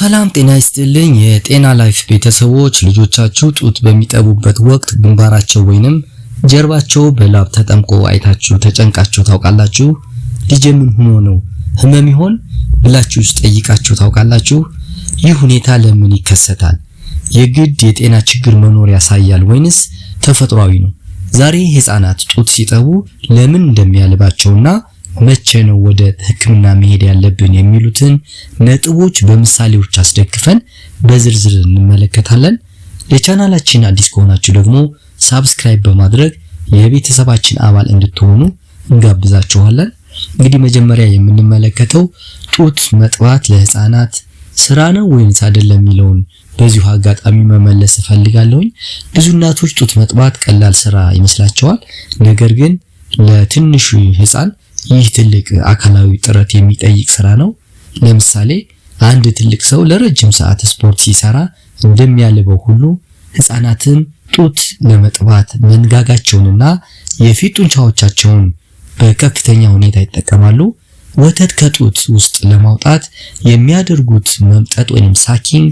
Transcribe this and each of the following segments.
ሰላም ጤና ይስጥልኝ የጤና ላይፍ ቤተሰቦች። ልጆቻችሁ ጡት በሚጠቡበት ወቅት ግንባራቸው ወይንም ጀርባቸው በላብ ተጠምቆ አይታችሁ ተጨንቃችሁ ታውቃላችሁ? ልጄ ምን ሆኖ ነው ህመም ይሆን ብላችሁ ጠይቃችሁ ታውቃላችሁ? ይህ ሁኔታ ለምን ይከሰታል? የግድ የጤና ችግር መኖር ያሳያል ወይንስ ተፈጥሯዊ ነው? ዛሬ ህፃናት ጡት ሲጠቡ ለምን እንደሚያልባቸውና መቼ ነው ወደ ህክምና መሄድ ያለብን የሚሉትን ነጥቦች በምሳሌዎች አስደግፈን በዝርዝር እንመለከታለን። ለቻናላችን አዲስ ከሆናችሁ ደግሞ ሳብስክራይብ በማድረግ የቤተሰባችን አባል እንድትሆኑ እንጋብዛችኋለን። እንግዲህ መጀመሪያ የምንመለከተው ጡት መጥባት ለህፃናት ስራ ነው ወይንስ አይደለም የሚለውን በዚሁ አጋጣሚ መመለስ እፈልጋለሁኝ። ብዙ እናቶች ጡት መጥባት ቀላል ስራ ይመስላቸዋል። ነገር ግን ለትንሹ ህፃን ይህ ትልቅ አካላዊ ጥረት የሚጠይቅ ስራ ነው። ለምሳሌ አንድ ትልቅ ሰው ለረጅም ሰዓት ስፖርት ሲሰራ እንደሚያልበው ሁሉ ህፃናትን ጡት ለመጥባት መንጋጋቸውንና የፊት ጡንቻዎቻቸውን በከፍተኛ ሁኔታ ይጠቀማሉ። ወተት ከጡት ውስጥ ለማውጣት የሚያደርጉት መምጠጥ ወይም ሳኪንግ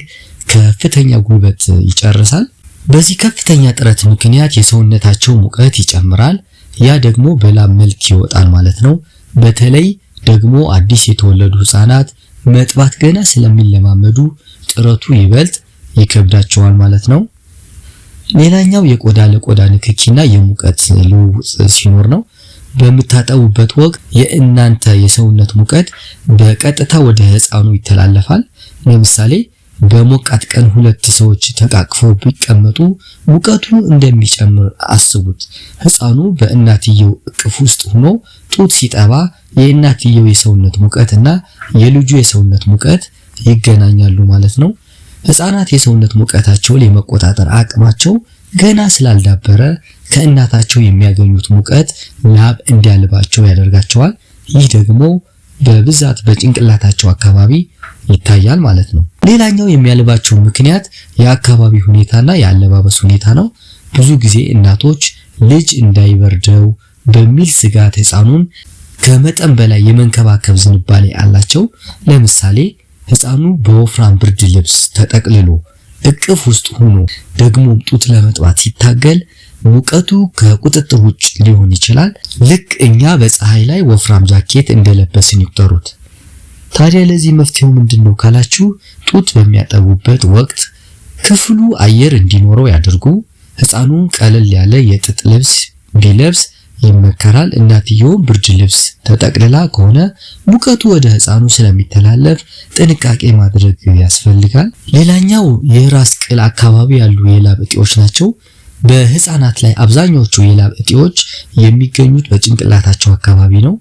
ከፍተኛ ጉልበት ይጨርሳል። በዚህ ከፍተኛ ጥረት ምክንያት የሰውነታቸው ሙቀት ይጨምራል። ያ ደግሞ በላብ መልክ ይወጣል ማለት ነው። በተለይ ደግሞ አዲስ የተወለዱ ህፃናት መጥባት ገና ስለሚለማመዱ ጥረቱ ይበልጥ ይከብዳቸዋል ማለት ነው። ሌላኛው የቆዳ ለቆዳ ንክኪና የሙቀት ልውውጥ ሲኖር ነው። በምታጠቡበት ወቅት የእናንተ የሰውነት ሙቀት በቀጥታ ወደ ህፃኑ ይተላለፋል። ለምሳሌ በሞቃት ቀን ሁለት ሰዎች ተቃቅፈው ቢቀመጡ ሙቀቱ እንደሚጨምር አስቡት። ህፃኑ በእናትየው እቅፍ ውስጥ ሆኖ ጡት ሲጠባ የእናትየው የሰውነት ሙቀትና የልጁ የሰውነት ሙቀት ይገናኛሉ ማለት ነው። ህፃናት የሰውነት ሙቀታቸውን የመቆጣጠር አቅማቸው ገና ስላልዳበረ ከእናታቸው የሚያገኙት ሙቀት ላብ እንዲያልባቸው ያደርጋቸዋል። ይህ ደግሞ በብዛት በጭንቅላታቸው አካባቢ ይታያል ማለት ነው። ሌላኛው የሚያልባቸው ምክንያት የአካባቢ ሁኔታና የአለባበስ ሁኔታ ነው። ብዙ ጊዜ እናቶች ልጅ እንዳይበርደው በሚል ስጋት ህፃኑን ከመጠን በላይ የመንከባከብ ዝንባሌ አላቸው። ለምሳሌ ህፃኑ በወፍራም ብርድ ልብስ ተጠቅልሎ እቅፍ ውስጥ ሆኖ ደግሞ ጡት ለመጥባት ሲታገል ሙቀቱ ከቁጥጥር ውጭ ሊሆን ይችላል። ልክ እኛ በፀሐይ ላይ ወፍራም ጃኬት እንደለበስን ይቁጠሩት። ታዲያ ለዚህ መፍትሄው ምንድነው ካላችሁ፣ ጡት በሚያጠቡበት ወቅት ክፍሉ አየር እንዲኖረው ያድርጉ። ህፃኑን ቀለል ያለ የጥጥ ልብስ ቢለብስ ይመከራል። እናትየው ብርድ ልብስ ተጠቅልላ ከሆነ ሙቀቱ ወደ ህፃኑ ስለሚተላለፍ ጥንቃቄ ማድረግ ያስፈልጋል። ሌላኛው የራስ ቅል አካባቢ ያሉ የላብ እጢዎች ናቸው። በህፃናት ላይ አብዛኞቹ የላብ እጢዎች የሚገኙት በጭንቅላታቸው አካባቢ ነው።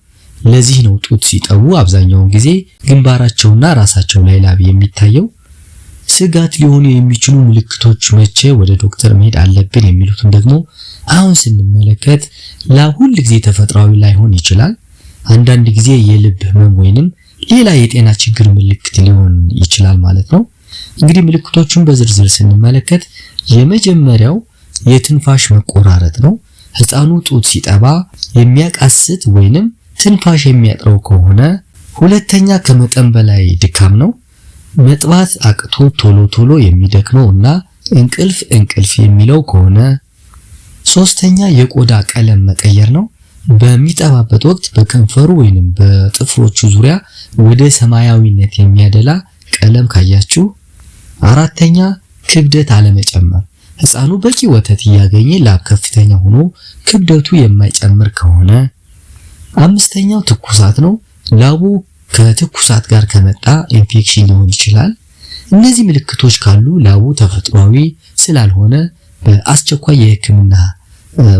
ለዚህ ነው ጡት ሲጠቡ አብዛኛውን ጊዜ ግንባራቸውና ራሳቸው ላይ ላብ የሚታየው። ስጋት ሊሆኑ የሚችሉ ምልክቶች መቼ ወደ ዶክተር መሄድ አለብን የሚሉትን ደግሞ አሁን ስንመለከት ላብ ሁል ጊዜ ተፈጥሯዊ ላይሆን ይችላል። አንዳንድ ጊዜ የልብ ህመም ወይንም ሌላ የጤና ችግር ምልክት ሊሆን ይችላል ማለት ነው። እንግዲህ ምልክቶቹን በዝርዝር ስንመለከት የመጀመሪያው የትንፋሽ መቆራረጥ ነው። ህፃኑ ጡት ሲጠባ የሚያቃስት ወይንም ትንፋሽ የሚያጥረው ከሆነ። ሁለተኛ ከመጠን በላይ ድካም ነው። መጥባት አቅቶ ቶሎ የሚደክመው እና እንቅልፍ የሚለው ከሆነ። ሶስተኛ የቆዳ ቀለም መቀየር ነው። በሚጠባበት ወቅት በከንፈሩ ወይንም በጥፍሮቹ ዙሪያ ወደ ሰማያዊነት የሚያደላ ቀለም ካያችሁ። አራተኛ ክብደት አለመጨመር። ህፃኑ በቂ ወተት እያገኘ ላብ ከፍተኛ ሆኖ ክብደቱ የማይጨምር ከሆነ። አምስተኛው ትኩሳት ነው። ላቡ ከትኩሳት ጋር ከመጣ ኢንፌክሽን ሊሆን ይችላል። እነዚህ ምልክቶች ካሉ ላቡ ተፈጥሯዊ ስላልሆነ በአስቸኳይ የህክምና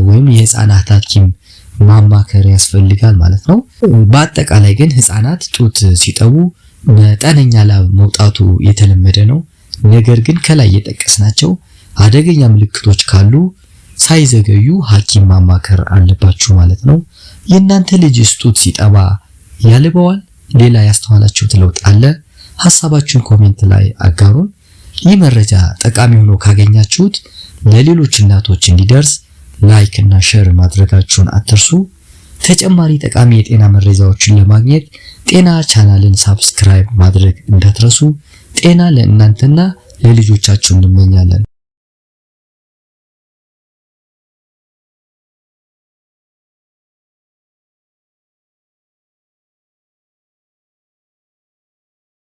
ወይም የህፃናት ሐኪም ማማከር ያስፈልጋል ማለት ነው። በአጠቃላይ ግን ህፃናት ጡት ሲጠቡ መጠነኛ ላብ መውጣቱ የተለመደ ነው። ነገር ግን ከላይ የጠቀስናቸው አደገኛ ምልክቶች ካሉ ሳይዘገዩ ሐኪም ማማከር አለባችሁ ማለት ነው። የእናንተ ልጅ ጡት ሲጠባ ያልበዋል? ሌላ ያስተዋላችሁት ለውጥ አለ? ሐሳባችሁን ኮሜንት ላይ አጋሩን። ይህ መረጃ ጠቃሚ ሆኖ ካገኛችሁት ለሌሎች እናቶች እንዲደርስ ላይክ እና ሼር ማድረጋችሁን አትርሱ። ተጨማሪ ጠቃሚ የጤና መረጃዎችን ለማግኘት ጤና ቻናልን ሳብስክራይብ ማድረግ እንዳትረሱ። ጤና ለእናንተና ለልጆቻችሁ እንመኛለን።